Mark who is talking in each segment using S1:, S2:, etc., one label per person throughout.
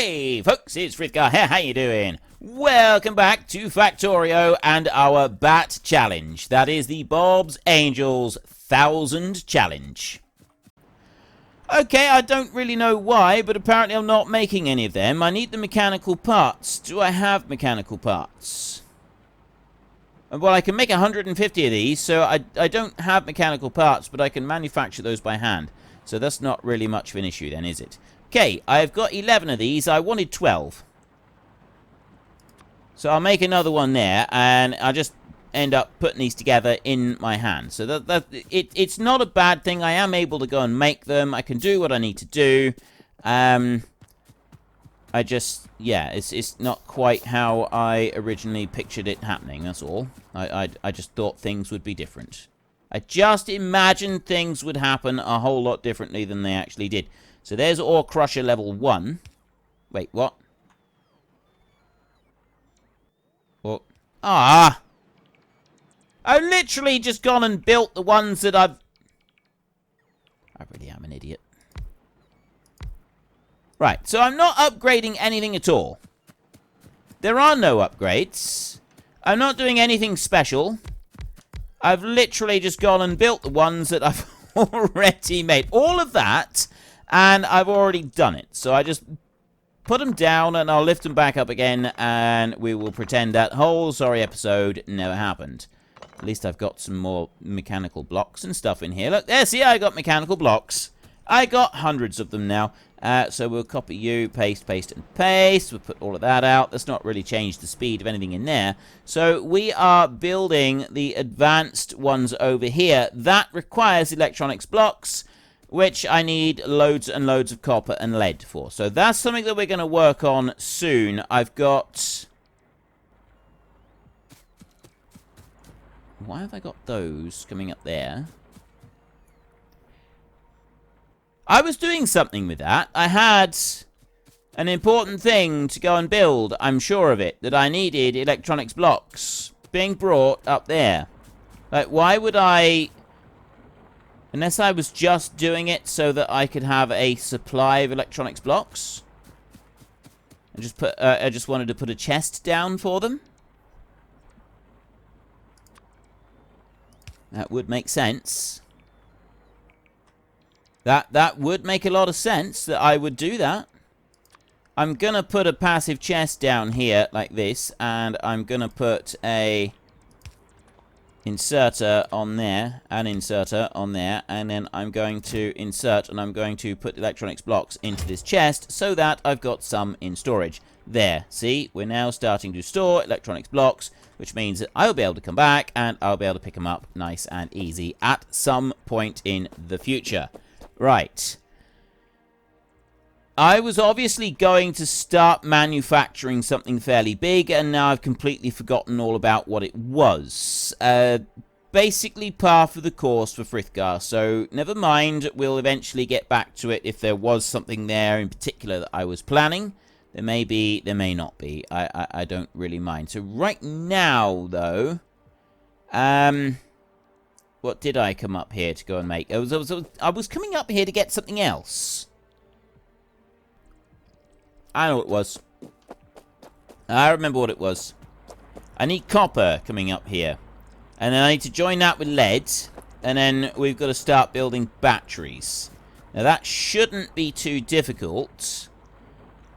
S1: Hey folks, it's Frithgar here, how you doing? Welcome back to Factorio and our Bat Challenge. That is the Bob's Angels 1000 Challenge. Okay, I don't really know why, but apparently I'm not making any of them. I need the mechanical parts. Do I have mechanical parts? Well, I can make 150 of these, so I don't have mechanical parts, but I can manufacture those by hand. So that's not really much of an issue then, is it? Okay, I've got 11 of these. I wanted 12. So I'll make another one there, and I'll just end up putting these together in my hand. So it's not a bad thing. I am able to go and make them. I can do what I need to do. I just, yeah, it's not quite how I originally pictured it happening, that's all. I just thought things would be different. I just imagined things would happen a whole lot differently than they actually did. So there's Ore Crusher level 1. Wait, what? What? Ah! I've literally just gone and built the ones that I really am an idiot. Right, so I'm not upgrading anything at all. There are no upgrades. I'm not doing anything special. I've literally just gone and built the ones that I've already made. All of that, and I've already done it. So I just put them down, and I'll lift them back up again, and we will pretend that whole sorry episode never happened. At least I've got some more mechanical blocks and stuff in here. Look, there, see, I got mechanical blocks. I got hundreds of them now. So we'll copy you, paste, paste, and paste. We'll put all of that out. That's not really changed the speed of anything in there. So we are building the advanced ones over here. That requires electronics blocks, which I need loads and loads of copper and lead for. So that's something that we're going to work on soon. I've got... Why have I got those coming up there? I was doing something with that. I had an important thing to go and build, I'm sure of it, that I needed electronics blocks being brought up there. Like, why would I... Unless I was just doing it so that I could have a supply of electronics blocks. I just wanted to put a chest down for them. That would make sense. That would make a lot of sense that I would do that. I'm going to put a passive chest down here like this. And I'm going to put a inserter on there. An inserter on there. And then I'm going to insert and I'm going to put electronics blocks into this chest so that I've got some in storage. There. See? We're now starting to store electronics blocks, which means that I'll be able to come back and I'll be able to pick them up nice and easy at some point in the future. Right. I was obviously going to start manufacturing something fairly big, and now I've completely forgotten all about what it was. Basically par for the course for Frithgar, so never mind, we'll eventually get back to it if there was something there in particular that I was planning. There may be, there may not be. I don't really mind. So right now, though, what did I come up here to go and make? I was coming up here to get something else. I know what it was. I remember what it was. I need copper coming up here. And then I need to join that with lead. And then we've got to start building batteries. Now that shouldn't be too difficult.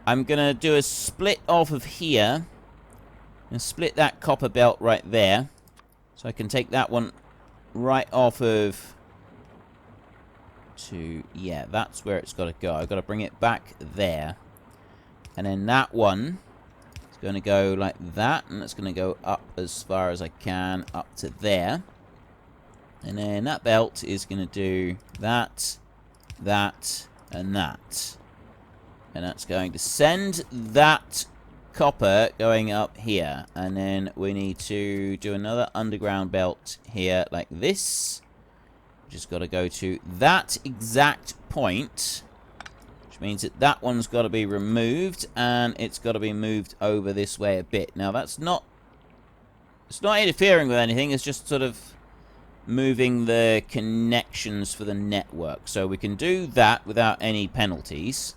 S1: I'm going to do a split off of here. And split that copper belt right there. So I can take that one right off of to, yeah, that's where it's got to go. I've got to bring it back there. And then that one is going to go like that. And it's going to go up as far as I can up to there. And then that belt is going to do that, that, and that. And that's going to send that copper going up here. And then we need to do another underground belt here like this. Just got to go to that exact point, which means that that one's got to be removed, and it's got to be moved over this way a bit. Now that's not, it's not interfering with anything, it's just sort of moving the connections for the network. So we can do that without any penalties.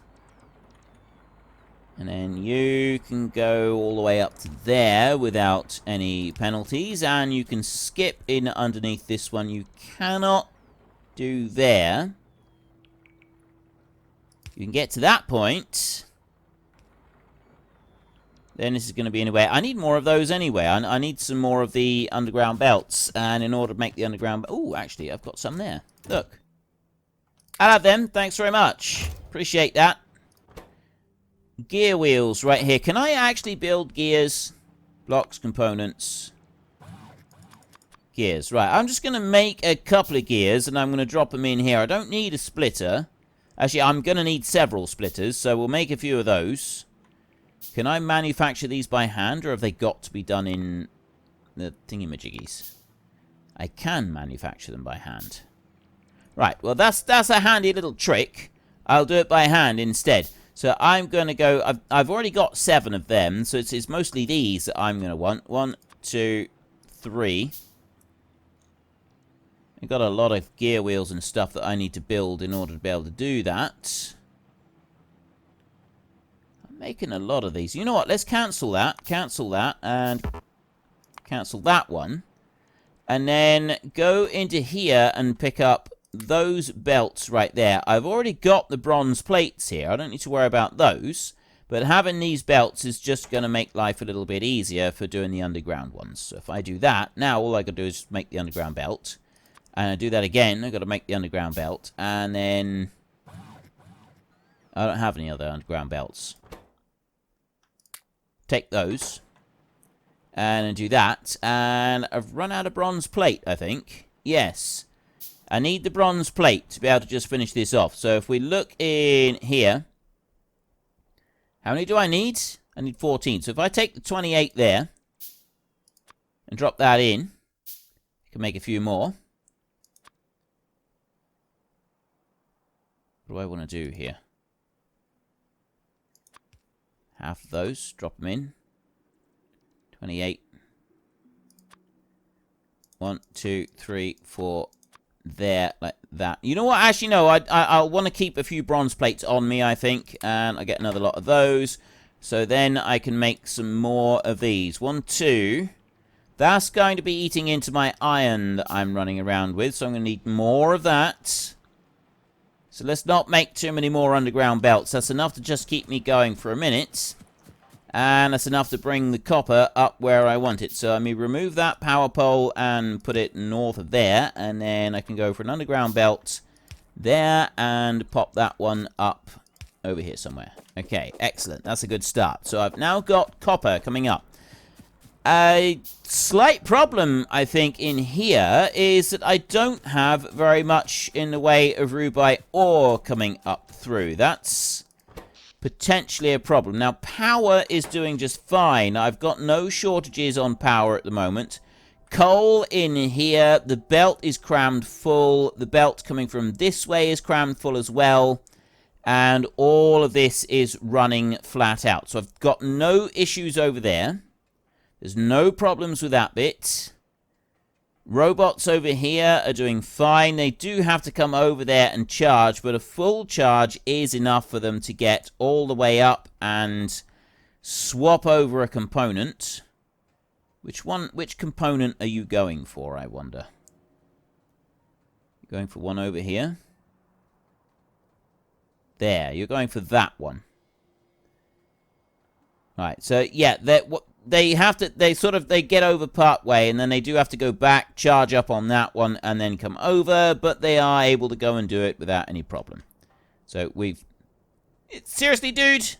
S1: And then you can go all the way up to there without any penalties. And you can skip in underneath this one. You cannot do there. You can get to that point. Then this is going to be in a way. I need more of those anyway. I need some more of the underground belts. And in order to make the underground... Oh, actually, I've got some there. Look. I'll have them. Thanks very much. Appreciate that. Gear wheels right here. Can I actually build gears? Blocks, components. Gears. Right, I'm just going to make a couple of gears, and I'm going to drop them in here. I don't need a splitter. Actually, I'm going to need several splitters, so we'll make a few of those. Can I manufacture these by hand, or have they got to be done in the thingamajiggies? I can manufacture them by hand. Right, well, that's a handy little trick. I'll do it by hand instead. So I'm going to go... I've already got 7 of them, so it's mostly these that I'm going to want. 1, 2, 3. I've got a lot of gear wheels and stuff that I need to build in order to be able to do that. I'm making a lot of these. You know what? Let's cancel that, and cancel that one. And then go into here and pick up those belts right there. I've already got the bronze plates here. I don't need to worry about those. But having these belts is just going to make life a little bit easier for doing the underground ones. So if I do that, now all I got to do is make the underground belt. And I do that again. I've got to make the underground belt. And then... I don't have any other underground belts. Take those. And I do that. And I've run out of bronze plate, I think. Yes. I need the bronze plate to be able to just finish this off. So if we look in here... How many do I need? I need 14. So if I take the 28 there... and drop that in... I can make a few more. What do I want to do here? Half of those. Drop them in. 28. 1, 2, 3, 4... there, like that. You know what? Actually, no. I'll want to keep a few bronze plates on me, I think. And I get another lot of those. So then I can make some more of these. 1, 2. That's going to be eating into my iron that I'm running around with. So I'm going to need more of that. So let's not make too many more underground belts. That's enough to just keep me going for a minute. And that's enough to bring the copper up where I want it. So let me remove that power pole and put it north of there. And then I can go for an underground belt there and pop that one up over here somewhere. Okay, excellent. That's a good start. So I've now got copper coming up. A slight problem, I think, in here is that I don't have very much in the way of Rubyte ore coming up through. That's... potentially a problem. Now, power is doing just fine. I've got no shortages on power at the moment. Coal in here. The belt is crammed full. The belt coming from this way is crammed full as well. And all of this is running flat out. So I've got no issues over there. There's no problems with that bit. Robots over here are doing fine. They do have to come over there and charge, but a full charge is enough for them to get all the way up and swap over a component. Which component are you going for, I wonder? You're going for one over here? There, you're going for that one. Right, so yeah, they have to, they get over part way, and then they do have to go back, charge up on that one, and then come over, but they are able to go and do it without any problem. So seriously, dude?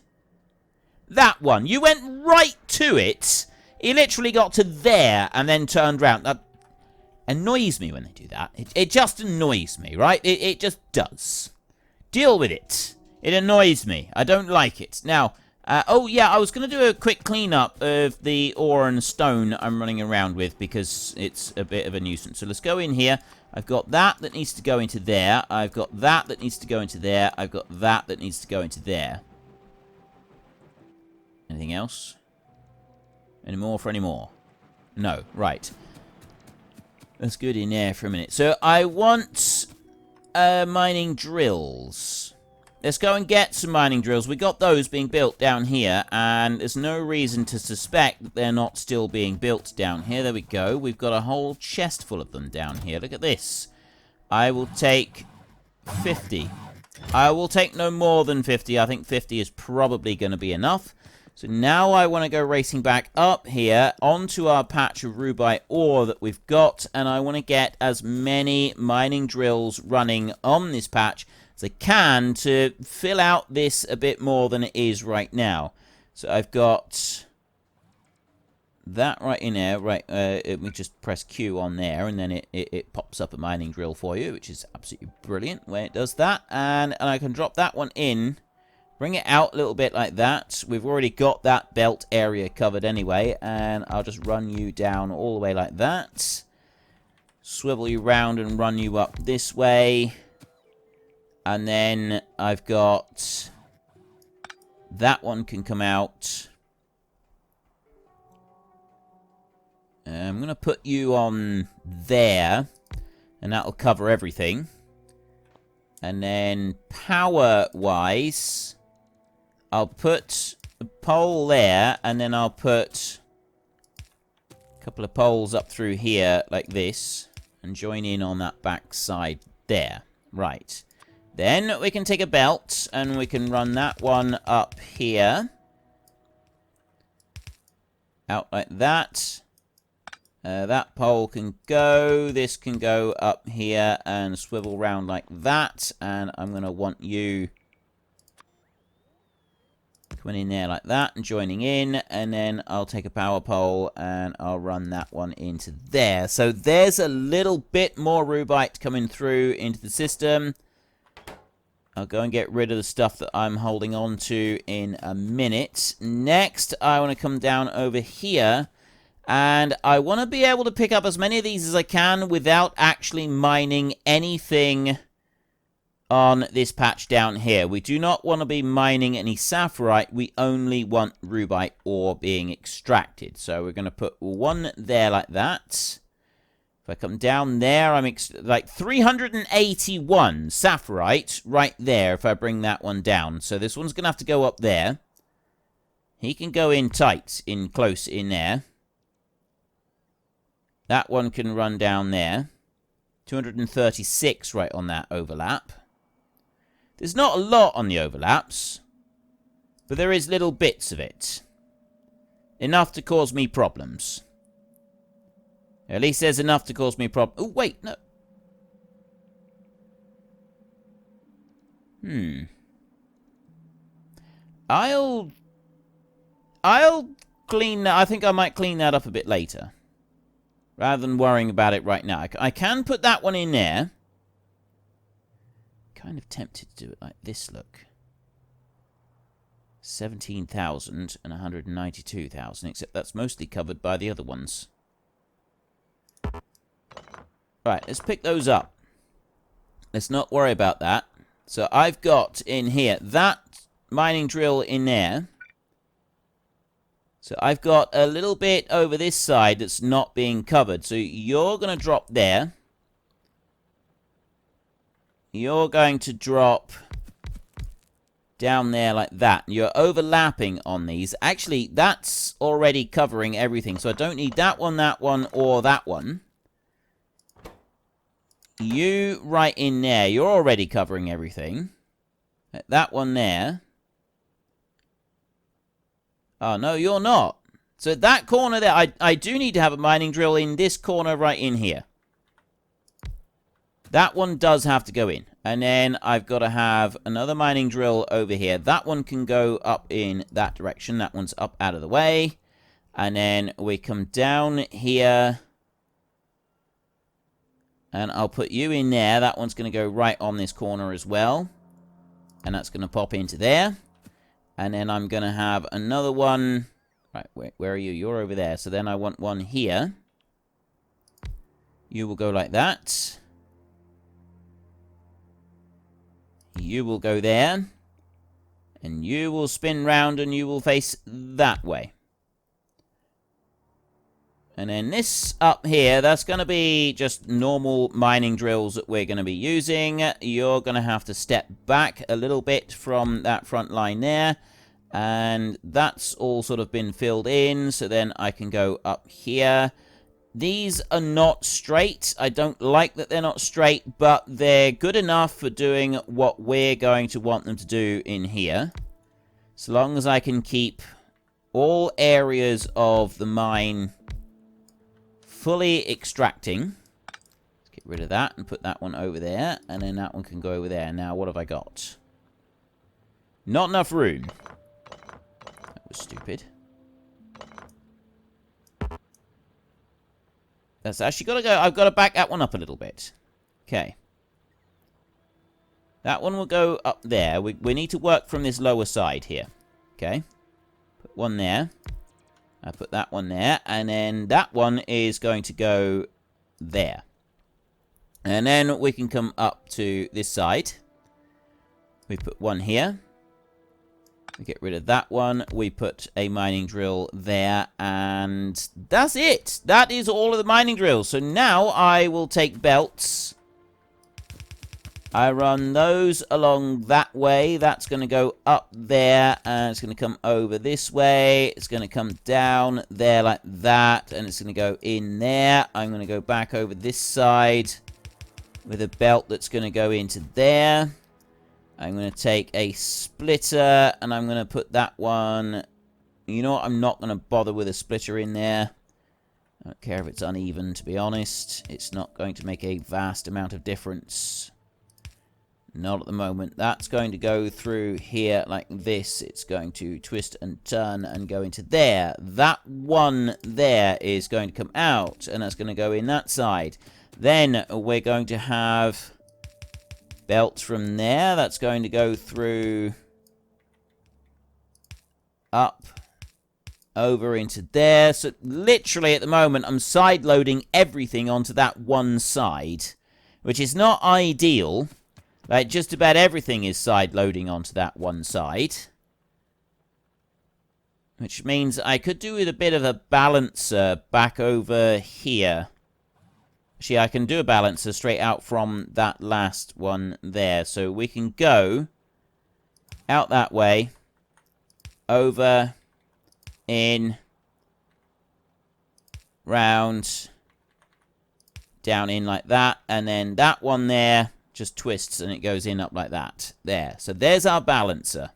S1: That one. You went right to it. He literally got to there, and then turned around. That annoys me when they do that. It just annoys me, right? It just does. Deal with it. It annoys me. I don't like it. Now... oh, yeah, I was going to do a quick cleanup of the ore and stone I'm running around with because it's a bit of a nuisance. So let's go in here. I've got that needs to go into there. I've got that needs to go into there. I've got that needs to go into there. Anything else? Any more for any more? No, right. Let's go in there for a minute. So I want mining drills. let's go and get some mining drills. We got those being built down here, and there's no reason to suspect that they're not still being built down here. There we go. We've got a whole chest full of them down here. Look at this. I will take 50. I will take no more than 50. I think 50 is probably going to be enough. So now I want to go racing back up here onto our patch of Rubyte ore that we've got, and I want to get as many mining drills running on this patch as I can to fill out this a bit more than it is right now. So I've got that right in there. Right, we just press Q on there, and then it pops up a mining drill for you, which is absolutely brilliant when it does that. And I can drop that one in. Bring it out a little bit like that. We've already got that belt area covered anyway. And I'll just run you down all the way like that. Swivel you round and run you up this way. And then I've got... that one can come out. I'm going to put you on there. And that'll cover everything. And then power-wise... I'll put a pole there, and then I'll put a couple of poles up through here like this, and join in on that back side there. Right. Then we can take a belt, and we can run that one up here. Out like that. That pole can go. This can go up here and swivel round like that. And I'm going to want you... coming in there like that and joining in, and then I'll take a power pole and I'll run that one into there. So there's a little bit more Rubyte coming through into the system. I'll go and get rid of the stuff that I'm holding on to in a minute. Next, I want to come down over here, and I want to be able to pick up as many of these as I can without actually mining anything on this patch down here. We do not want to be mining any sapphirite. We only want Rubyte ore being extracted. So we're going to put one there like that. If I come down there, I'm like 381 sapphirite right there if I bring that one down. So this one's going to have to go up there. He can go in tight, in close in there. That one can run down there. 236 right on that overlap. There's not a lot on the overlaps, but there is little bits of it. Enough to cause me problems. At least there's enough to cause me problems. Oh, wait, no. I'll clean that. I think I might clean that up a bit later, rather than worrying about it right now. I can put that one in there. Kind of tempted to do it like this, look. 17,000 and 192,000, except that's mostly covered by the other ones. Right, let's pick those up. Let's not worry about that. So I've got in here that mining drill in there. So I've got a little bit over this side that's not being covered. So you're going to drop there. You're going to drop down there like that. You're overlapping on these. Actually, that's already covering everything. So I don't need that one, or that one. You right in there. You're already covering everything. That one there. Oh, no, you're not. So that corner there, I do need to have a mining drill in this corner right in here. That one does have to go in. And then I've got to have another mining drill over here. That one can go up in that direction. That one's up out of the way. And then we come down here. And I'll put you in there. That one's going to go right on this corner as well. And that's going to pop into there. And then I'm going to have another one. Right, where are you? You're over there. So then I want one here. You will go like that. You will go there. And you will spin round and you will face that way. And then this up here, that's going to be just normal mining drills that we're going to be using. You're going to have to step back a little bit from that front line there. And that's all sort of been filled in. So then I can go up here. These are not straight. I don't like that they're not straight, but they're good enough for doing what we're going to want them to do in here. So long as I can keep all areas of the mine fully extracting. Let's get rid of that and put that one over there. And then that one can go over there. Now, what have I got? Not enough room. That was stupid. That's actually got to go. I've got to back that one up a little bit. Okay. That one will go up there. We need to work from this lower side here. Okay. Put one there. I put that one there, and then that one is going to go there. And then we can come up to this side. We put one here. We get rid of that one. We put a mining drill there, and that's it. That is all of the mining drills. So now I will take belts. I run those along that way. That's going to go up there, and it's going to come over this way. It's going to come down there like that, and it's going to go in there. I'm going to go back over this side with a belt that's going to go into there. I'm going to take a splitter, and I'm going to put that one... You know what? I'm not going to bother with a splitter in there. I don't care if it's uneven, to be honest. It's not going to make a vast amount of difference. Not at the moment. That's going to go through here like this. It's going to twist and turn and go into there. That one there is going to come out, and that's going to go in that side. Then we're going to have belts from there. That's going to go through up over into there. So literally at the moment I'm side loading everything onto that one side, which is not ideal. Like, just about everything is side-loading onto that one side. Which means I could do with a bit of a balancer back over here. Actually, I can do a balancer straight out from that last one there. So we can go out that way, over, in, round, down in like that, and then that one there just twists and it goes in up like that. There. So there's our balancer.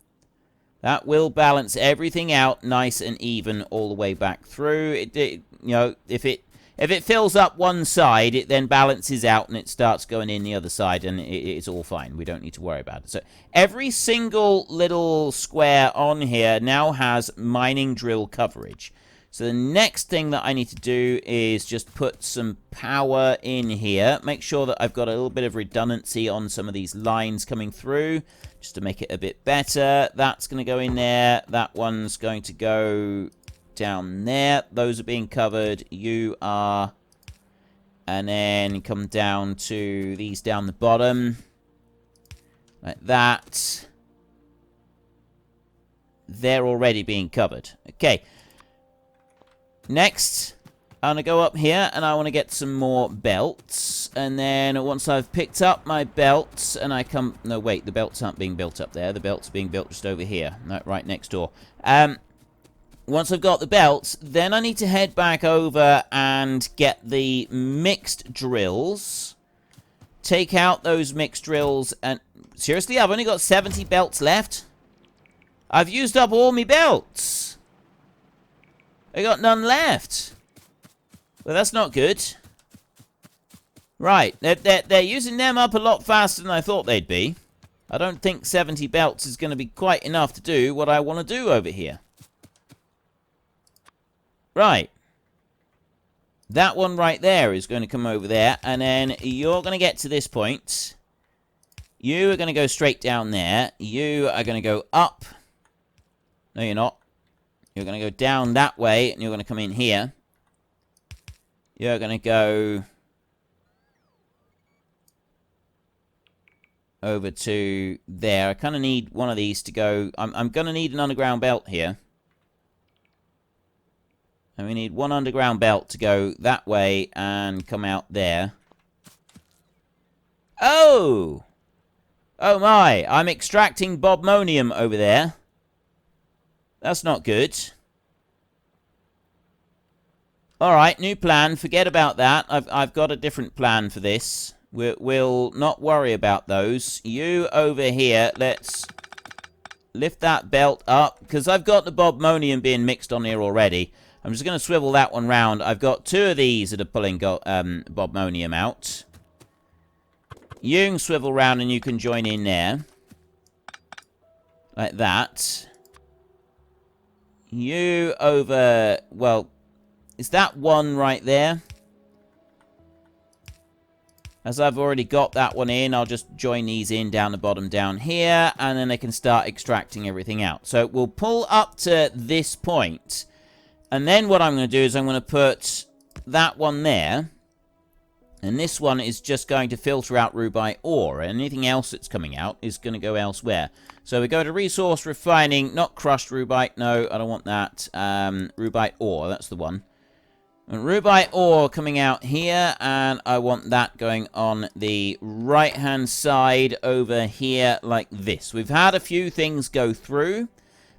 S1: That will balance everything out nice and even all the way back through. You know, if it fills up one side, it then balances out and it starts going in the other side, and it's all fine. We don't need to worry about it. So every single little square on here now has mining drill coverage. So the next thing that I need to do is just put some power in here. Make sure that I've got a little bit of redundancy on some of these lines coming through, just to make it a bit better. That's going to go in there. That one's going to go down there. Those are being covered. You are. And then come down to these down the bottom. Like that. They're already being covered. Okay. Next, I'm going to go up here and I want to get some more belts. And then once I've picked up my belts and I come... No, wait, the belts aren't being built up there. The belts are being built just over here, right next door. Once I've got the belts, then I need to head back over and get the mixed drills. Take out those mixed drills and... Seriously, I've only got 70 belts left? I've used up all my belts. I got none left. Well, that's not good. Right, they're using them up a lot faster than I thought they'd be. I don't think 70 belts is going to be quite enough to do what I want to do over here. Right. That one right there is going to come over there, and then you're going to get to this point. You are going to go straight down there. You are going to go up. No, you're not. You're going to go down that way, and you're going to come in here. You're going to go over to there. I kind of need one of these to go... I'm going to need an underground belt here. And we need one underground belt to go that way and come out there. Oh! Oh my, I'm extracting bobmonium over there. That's not good. Alright, new plan. Forget about that. I've got a different plan for this. We'll not worry about those. You over here, let's lift that belt up. Because I've got the bobmonium being mixed on here already. I'm just going to swivel that one round. I've got 2 of these that are pulling bobmonium out. You can swivel round and you can join in there. Like that. You over... Well, is that one right there? As I've already got that one in, I'll just join these in down the bottom down here. And then I can start extracting everything out. So we'll pull up to this point. And then what I'm going to do is I'm going to put that one there. And this one is just going to filter out Rubyte ore. Anything else that's coming out is going to go elsewhere. So we go to resource refining, not crushed Rubyte. No, I don't want that. Rubyte ore, that's the one. And Rubyte ore coming out here. And I want that going on the right-hand side over here like this. We've had a few things go through.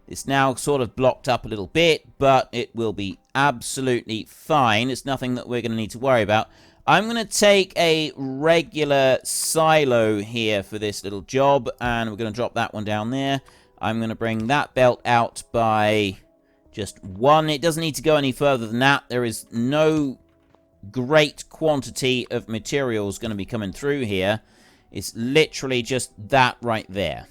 S1: It's now sort of blocked up a little bit, but it will be absolutely fine. It's nothing that we're going to need to worry about. I'm going to take a regular silo here for this little job, and we're going to drop that one down there. I'm going to bring that belt out by just 1. It doesn't need to go any further than that. There is no great quantity of materials going to be coming through here. It's literally just that right there.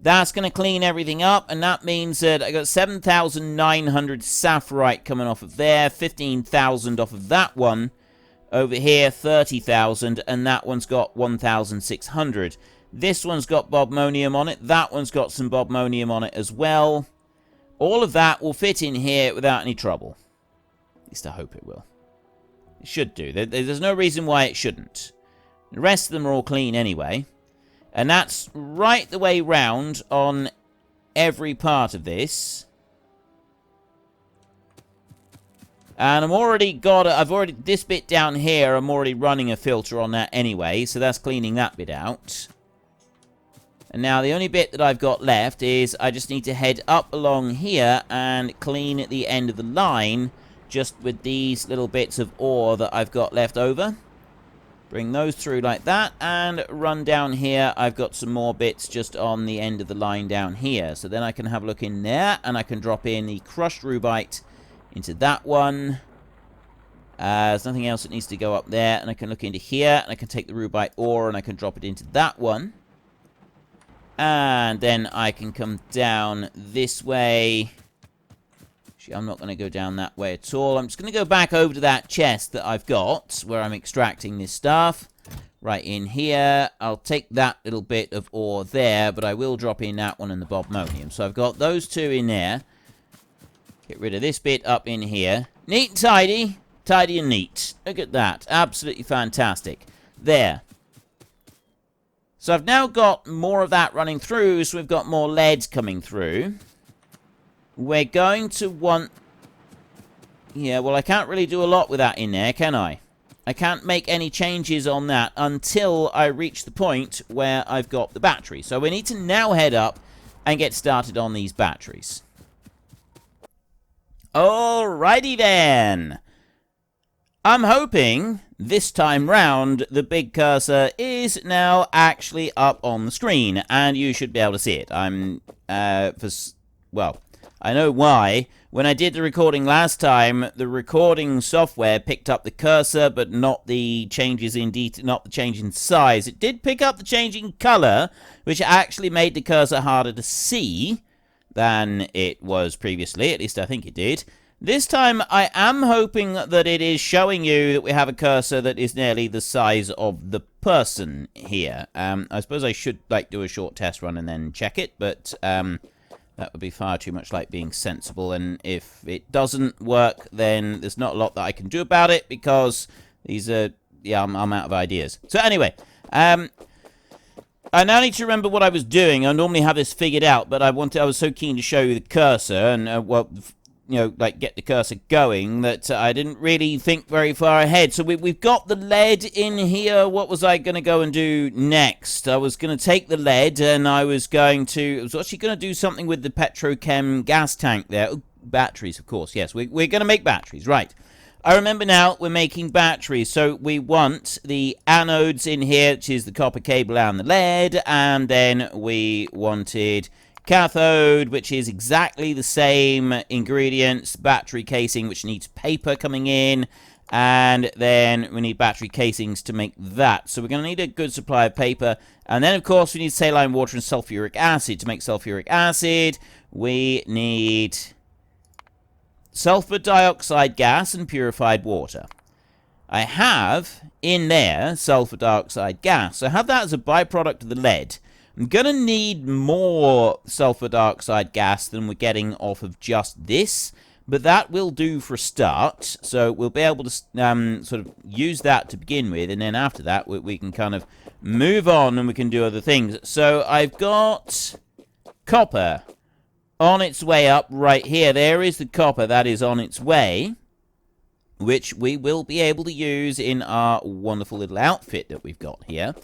S1: That's going to clean everything up, and that means that I got 7,900 sapphirite coming off of there, 15,000 off of that one. Over here, 30,000, and that one's got 1,600. This one's got bobmonium on it. That one's got some bobmonium on it as well. All of that will fit in here without any trouble. At least I hope it will. It should do. There's no reason why it shouldn't. The rest of them are all clean anyway. And that's right the way round on every part of this. And this bit down here, I'm already running a filter on that anyway, so that's cleaning that bit out. And now the only bit that I've got left is I just need to head up along here and clean at the end of the line, just with these little bits of ore that I've got left over. Bring those through like that, and run down here. I've got some more bits just on the end of the line down here. So then I can have a look in there, and I can drop in the crushed Rubyte into that one. There's nothing else that needs to go up there. And I can look into here, and I can take the Rubyte ore, and I can drop it into that one. And then I can come down this way. Actually, I'm not going to go down that way at all. I'm just going to go back over to that chest that I've got, where I'm extracting this stuff. Right in here. I'll take that little bit of ore there, but I will drop in that one and the bobmonium. So I've got those 2 in there. Get rid of this bit up in here. Neat and tidy. Tidy and neat. Look at that. Absolutely fantastic. There. So I've now got more of that running through, so we've got more lead coming through. We're going to want... Yeah, well, I can't really do a lot with that in there, can I? I can't make any changes on that until I reach the point where I've got the battery. So we need to now head up and get started on these batteries. Alrighty then. I'm hoping this time round the big cursor is now actually up on the screen, and you should be able to see it. Well, I know why. When I did the recording last time, the recording software picked up the cursor, but not the changes in detail, not the change in size. It did pick up the change in color, which actually made the cursor harder to see than it was previously. At least I think it did. This time, I am hoping that it is showing you that we have a cursor that is nearly the size of the person here. I suppose I should do a short test run and then check it, but that would be far too much like being sensible. And if it doesn't work, then there's not a lot that I can do about it, because these are, yeah, I'm out of ideas. So anyway, I now need to remember what I was doing. I normally have this figured out, but I was so keen to show you the cursor, and well, like get the cursor going, that I didn't really think very far ahead. So we've got the lead in here. What was I going to go and do next? I was going to take the lead and I was actually going to do something with the petrochem gas tank there. Oh, batteries, of course. Yes, we're going to make batteries, right. I remember now we're making batteries. So we want the anodes in here, which is the copper cable and the lead. And then we wanted cathode, which is exactly the same ingredients. Battery casing, which needs paper coming in. And then we need battery casings to make that. So we're going to need a good supply of paper. And then, of course, we need saline water and sulfuric acid. To make sulfuric acid, we need sulfur dioxide gas and purified water. I have in there sulfur dioxide gas. So I have that as a byproduct of the lead. I'm going to need more sulfur dioxide gas than we're getting off of just this, but that will do for a start. So we'll be able to sort of use that to begin with, and then after that we can kind of move on and we can do other things. So I've got copper on its way up right here. There is the copper that is on its way, which we will be able to use in our wonderful little outfit that we've got here.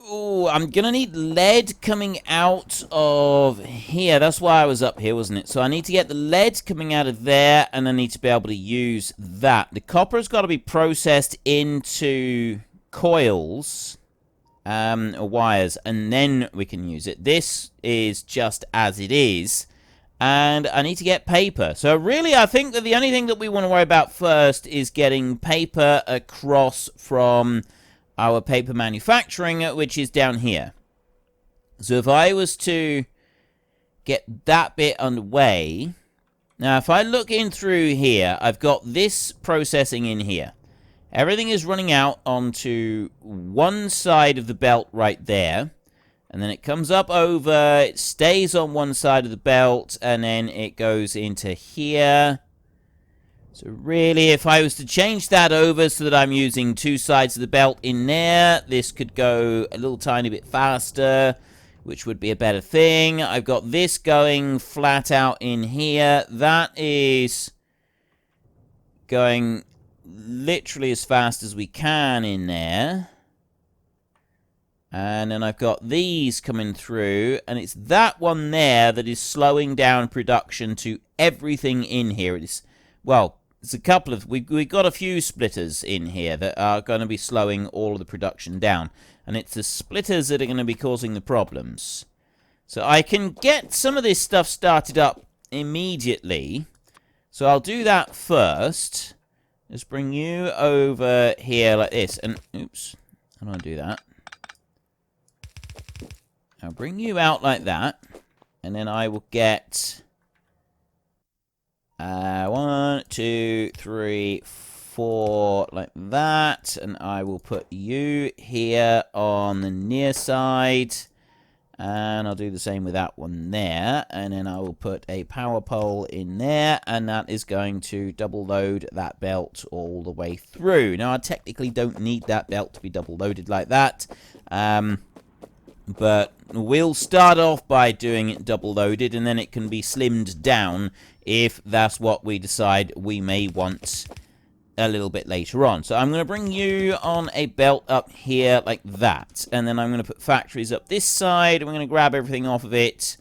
S1: Oh, I'm going to need lead coming out of here. That's why I was up here, wasn't it? So I need to get the lead coming out of there, and I need to be able to use that. The copper's got to be processed into coils or wires, and then we can use it. This is just as it is, and I need to get paper. So really, I think that the only thing that we want to worry about first is getting paper across from our paper manufacturing, which is down here. So if I was to get that bit underway, now if I look in through here, I've got this processing in here. Everything is running out onto one side of the belt right there, and then it comes up over, it stays on one side of the belt, and then it goes into here. So really, if I was to change that over so that I'm using two sides of the belt in there, this could go a little tiny bit faster, which would be a better thing. I've got this going flat out in here. That is going literally as fast as we can in there. And then I've got these coming through, and it's that one there that is slowing down production to everything in here. It is, well, it's a couple of, we've got a few splitters in here that are going to be slowing all of the production down. And it's the splitters that are going to be causing the problems. So I can get some of this stuff started up immediately. So I'll do that first. Just bring you over here like this. And, oops, how do I do that? I'll bring you out like that. And then I will get 1, 2, 3, 4, like that, and I will put you here on the near side, and I'll do the same with that one there, and then I will put a power pole in there, and that is going to double load that belt all the way through. Now I technically don't need that belt to be double loaded like that, but we'll start off by doing it double loaded, and then it can be slimmed down if that's what we decide we may want a little bit later on. So I'm going to bring you on a belt up here like that, and then I'm going to put factories up this side, and we're going to grab everything off of it,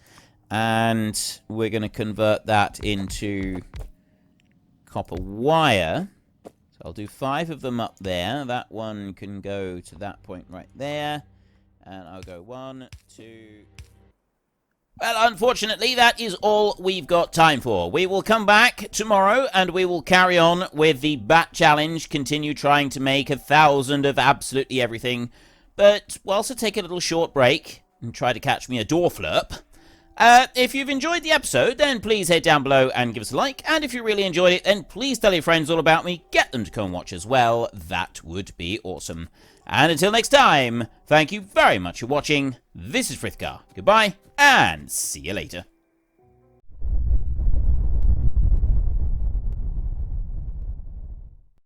S1: and we're going to convert that into copper wire. So I'll do 5 of them up there. That one can go to that point right there. And I'll go 1, 2... Well, unfortunately, that is all we've got time for. We will come back tomorrow, and we will carry on with the Bat Challenge, continue trying to make 1,000 of absolutely everything. But we'll also take a little short break and try to catch me a door flurp. If you've enjoyed the episode, then please head down below and give us a like. And if you really enjoyed it, then please tell your friends all about me. Get them to come and watch as well. That would be awesome. And until next time, thank you very much for watching. This is Frithgar. Goodbye, and see you later.